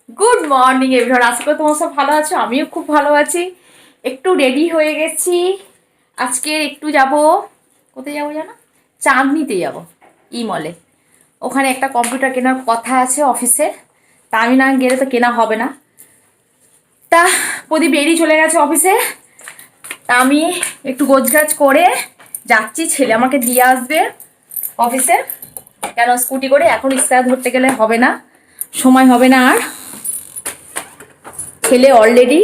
Good morning everyone, আশা করি তোমরা সব ভালো আছো। আমিও খুব ভালো আছি। একটু রেডি হয়ে গেছি। আজকে একটু যাব, কোথায় যাবো জানো? চাঁদনিতে যাব, ই মলে। ওখানে একটা কম্পিউটার কেনার কথা আছে অফিসে। তা আমি না গেলে তো কেনা হবে না। তা প্রদীপ বেরিয়ে চলে গেছে অফিসে। তা আমি একটু গোছগাছ করে যাচ্ছি, ছেলে আমাকে দিয়ে আসবে অফিসে। কেন স্কুটি করে এখন রিক্সা ধরতে গেলে হবে না, সময় হবে না। আর ছেলে অলরেডি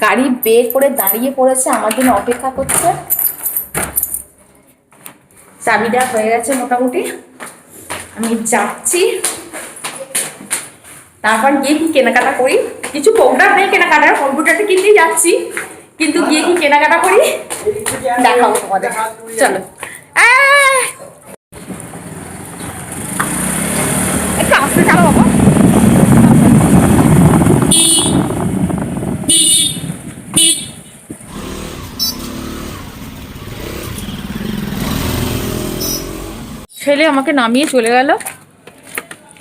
গাড়ি বের করে দাঁড়িয়ে পড়েছে, আমার জন্য অপেক্ষা করছে। চাবিটা হয়ে গেছে মোটামুটি, আমি যাচ্ছি। তারপর গিয়ে কি কেনাকাটা করি, কিছু প্রোগ্রাম নেই কেনাকাটার, কম্পিউটারটা কিনতেই যাচ্ছি, কিন্তু গিয়ে কি কেনাকাটা করি দেখাবো তোমাদের। চলো একটু আসতে চালো বাবা। ছেলে আমাকে নামিয়ে চলে গেল,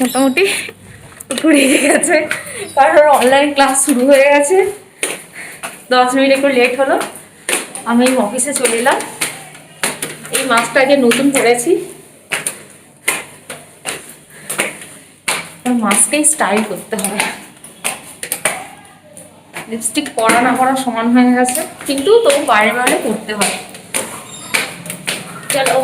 মোটামুটি ঘুরে গেছে, কারণ অনলাইন ক্লাস শুরু হয়ে গেছে। 10 মিনিট একটু লেট হলো। আমি অফিসে চলে এলাম। এই মাস্কটাকে নতুন করেছি, মাস্কেই স্টাইল করতে হবে। লিপস্টিক পরা না পরা সমান হয়ে গেছে, কিন্তু তবু বাইরে বাইরে করতে হয়। চলো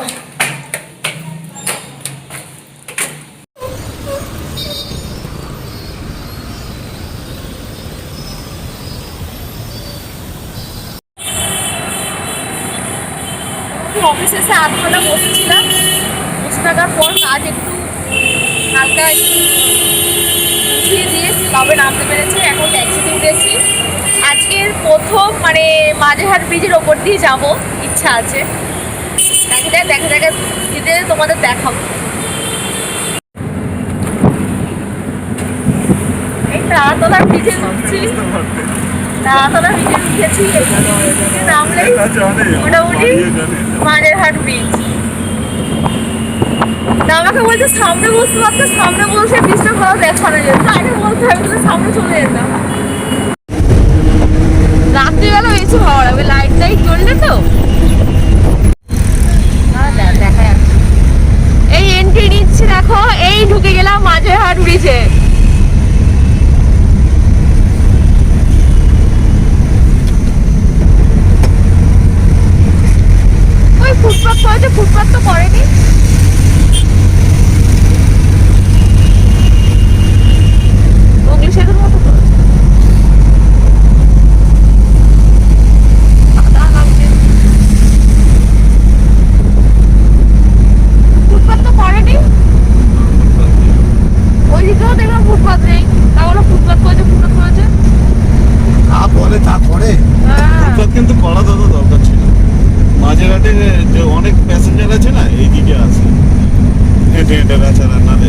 অফিসে এসে 8 ঘন্টা বসেছিলাম, বসে থাকার পর কাজ একটু হালকা একটু উঠিয়ে দিয়ে তবে নামতে পেরেছি। এখন ট্যাক্সিতে উঠেছি। আজকের প্রথম মাঝেরহাট ব্রিজের ওপর দিয়ে যাব, ইচ্ছা আছে। দেখা দেখা দিতে তোমাদের দেখাবো। এই তারাতলা ব্রিজে উঠছি, তারাতলা ব্রিজে উঠেছি। নামলেই মোটামুটি মাঝেরহাট ব্রিজ। না আমাকে বলছে সামনে বসতে পারতো, সামনে বসে ব্রিজটা কোথাও দেখানো যেত, আগে বলতে হবে সামনে চলে যেতাম। রাত্রিবেলা বেশি ভালো লাগবে, লাইট টাইট জ্বললে তো। দেখা যাচ্ছে এই এন্ট্রি নিচ্ছে, দেখো এই ঢুকে গেলাম মাঝেরহাট ব্রিজে। ওই ফুটপাথ করেছে, ফুটপাথ তো করেনি। হুগলি সেতুর মতো ফুটপাথ তো করেনি। ওই দিকেও দেখলাম ফুটপাথ নেই, তাহলে ফুটপাথ করেছে, ফুটপাথ করেছে। তা করে ফুটপাথ কিন্তু করা তো দরকার ছিল। মাঝেরহাটে যে অনেক প্যাসেঞ্জার আছে না, এইদিকে আসে হেঁটে হেঁটে বেচারা না রে।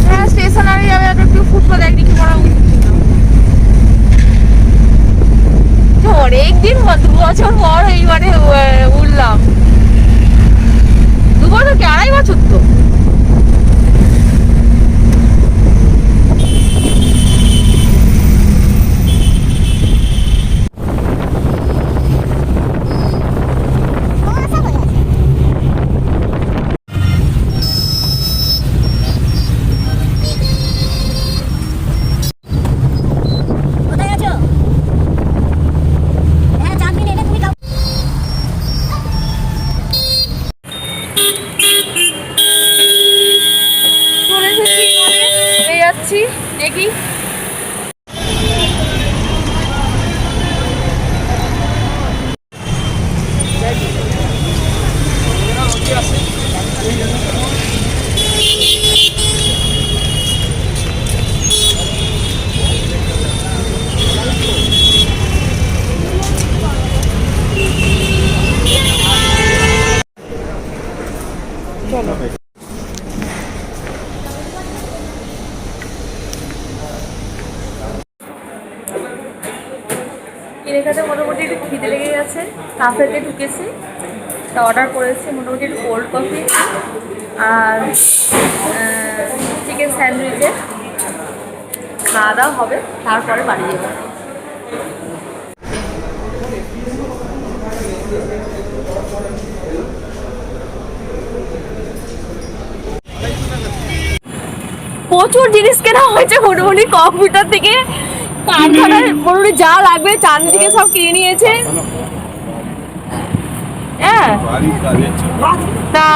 হ্যাঁ স্টেশনারি যাবে, একটু ফুটপাথ একদিকে করা উচিত ছিল। অনেকদিন 2 বছর পর এইবারে উঠলাম। 2 বছর কি 2.5 বছর তো। দেখি কিনে খেতে মোটামুটি একটু খিদে লেগে গেছে, কাফেতে ঢুকেছি। তা অর্ডার করেছি মোটামুটি একটু কোল্ড কফি আর চিকেন স্যান্ডউইচে খাওয়া দাওয়া হবে, তারপরে বাড়ি যাবো। প্রচুর জিনিস কেনা হয়েছে মোটামুটি, কম্পিউটার থেকে কারখানার মোটামুটি যা লাগবে চাঁদনি থেকে সব কিনে নিয়েছে। হ্যাঁ, তা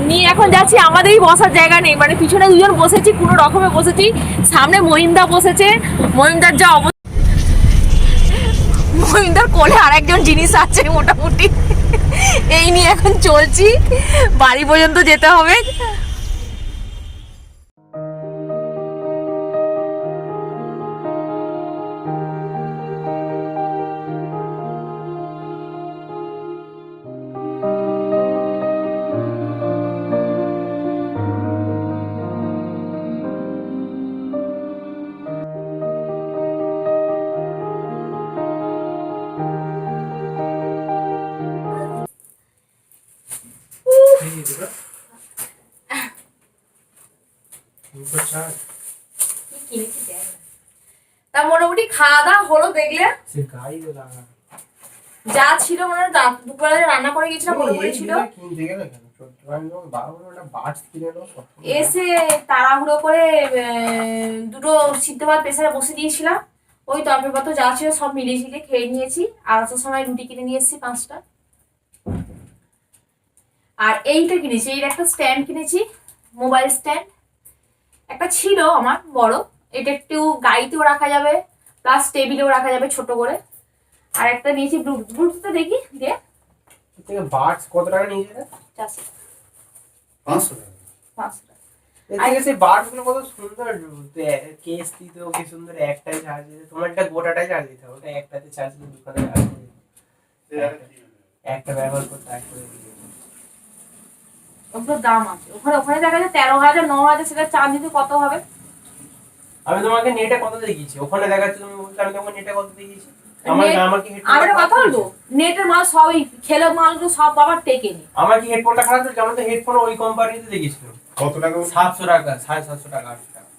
নিয়ে এখন যাচ্ছি। আমাদেরই বসার জায়গা নেই, মানে পিছনে দুজন বসেছি, কোনো রকমে বসেছি। সামনে মহিমদা বসেছে, মহিমদার যা অবস্থা, মহিমদার কোলে আর একজন জিনিস আছে মোটামুটি। এই নিয়ে এখন চলছি, বাড়ি পর্যন্ত যেতে হবে। তা মোটামুটি খাওয়া দাওয়া হলো, দেখলে যা ছিল মানে দুপুরে রান্না করে গেছিলাম মোটামুটি ছিল। এসে তাড়াহুড়ো করে দুটো সিদ্ধ ভাত প্রেসারে বসে দিয়েছিলাম, ওই তরকারি পাত্র যা ছিল সব মিলিয়ে ঝিলিয়ে খেয়ে নিয়েছি। আর আসার সময় রুটি কিনে নিয়ে এসেছি 5টা। আর এইটা কিনেছি, এই একটা স্ট্যান্ড কিনেছি, মোবাইল স্ট্যান্ড একটা ছিল আমার বড়, এটা একটু গাড়িতেও রাখা যাবে প্লাস টেবিলেও রাখা যাবে ছোট করে। আর একটা নিয়েছি ব্লুটুথটা, দেখি দিয়ে থেকে বাটস কত টাকা নিয়েছে? 400 500 টাকা। 500 টাকা। এদিকে সেই বাটস গুলো কত সুন্দর, কেস দিতেও কি সুন্দর, একটাই চার্জ দিতে। তোমার একটা গোটাটাই চার্জ দিতে হবে, ওটা একটাতে চার্জ দিতে দোকানে একটা ব্যবহার করতে এক করে দিয়ে। ওগুলোর দাম আছে, ওখানে ওখানে দেখা যায় 13,000 9,000, সেটা চার্জ দিতে কত হবে? আমি তোমাকে নেটে কত দেখিয়েছি, ওখানে দেখাচ্ছে তুমি বলছো আমি তোমাকে নেটে কত দেখিয়েছি। আমার কি আমি একটা কথা বলবো, নেটের মাল সবই খেলে মালগুলো সব বাবার টেকে নি। আমার কি হেডফোনটা খারাপ হচ্ছে? আমার তো হেডফোন ওই কোম্পানিতে দেখিয়েছিলাম। কত টাকা? 700 টাকা, 750 টাকা, 800 টাকা।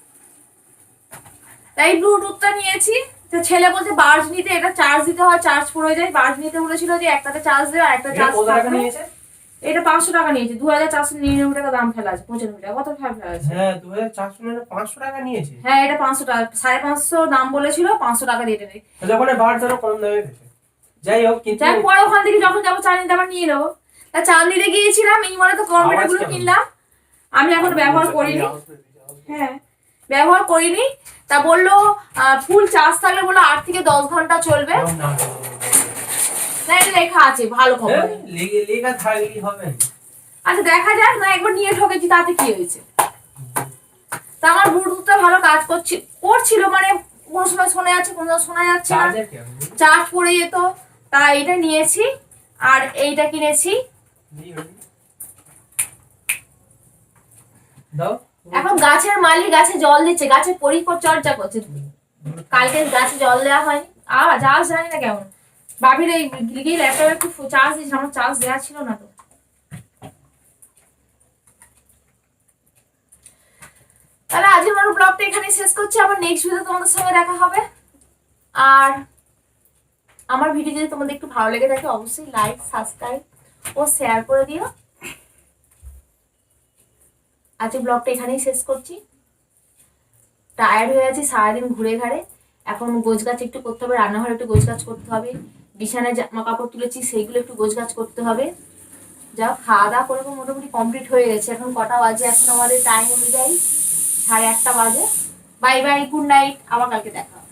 তাই ব্লুটুথটা নিয়েছি। তো ছেলে বলছে বার্জ নিতে, এটা চার্জ দিতে হয়, চার্জ পড়ে যায়। বার্জ নিতে বলেছিল যে একটাতে চার্জ দেবে আর একটা চার্জ কত টাকা নিয়েছে? এটা 500 টাকা নিয়েছে। 2,499 টাকা দাম ফেলা আছে, 95 টাকা কত ফেলা আছে। হ্যাঁ 2400 না 500 টাকা নিয়েছে। হ্যাঁ এটা 500 টাকা, 550 দাম বলেছিল, 500 টাকা দিয়ে দেবে। যখন বাট ধরো কম দামে পেয়েছে। যাই হোক, কিন্তু যাই পরে ওখান থেকে যখন যাবো চাঁদনিতে আবার নিয়ে নেবো। তা চাঁদনিতে গিয়েছিলাম, এই মানে তো কম্পিউটার গুলো কিনলাম, আমি এখন ব্যবহার করিনি। হ্যাঁ ব্যবহার করিনি। তা বললো ফুল চার্জ থাকলে বললো 8 থেকে 10 ঘন্টা চলবে। না এটা লেখা আছে ভালো খবর, লেখা থাকলেই হবে। আচ্ছা দেখা যাক না, একবার নিয়ে ঠকেছি তাতে কি হয়েছে। তা আমার ব্লুটুথটা ভালো কাজ করছিল, মানে কোনো সময় শোনা যাচ্ছে কোনো সময় শোনা যাচ্ছে না, চার্জ পড়ে যেত। তা এইটা নিয়েছি আর এইটা কিনেছি। এখন গাছের মালি গাছে জল দিচ্ছে, গাছে পরিচর্যা করছে। কালকে গাছে জল দেওয়া হয়নি, আর চার্জ জানি না কেমন। বাবির এই গিয়ে ল্যাপটপে একটু চার্জ দিয়েছিল, আমার চার্জ দেওয়া ছিল না তো। তাহলে আজকের আমার ব্লগটা এখানে শেষ করছি, আবার নেক্সট ভিডিও তোমাদের সঙ্গে দেখা হবে। আর আমার ভিডিও যদি তোমাদের একটু ভালো লেগে থাকে অবশ্যই লাইক সাবস্ক্রাইব ও শেয়ার করে দিও। আজকে ব্লগটা এখানেই শেষ করছি। টায়ার্ড হয়ে আছি সারাদিন ঘুরে ঘাড়ে, এখন গোছগাছ একটু করতে হবে, রান্নাঘরে একটু গোছগাছ করতে হবে, বিছানায় জামা কাপড় তুলেছি সেইগুলো একটু গোছগাছ করতে হবে। যা খাওয়া দাওয়া করে মোটামুটি কমপ্লিট হয়ে গেছে। এখন কটা বাজে, এখন আমাদের টাইম অনুযায়ী 1:30 বাজে। বাই বাই, গুড নাইট, আবার কালকে দেখা হবে।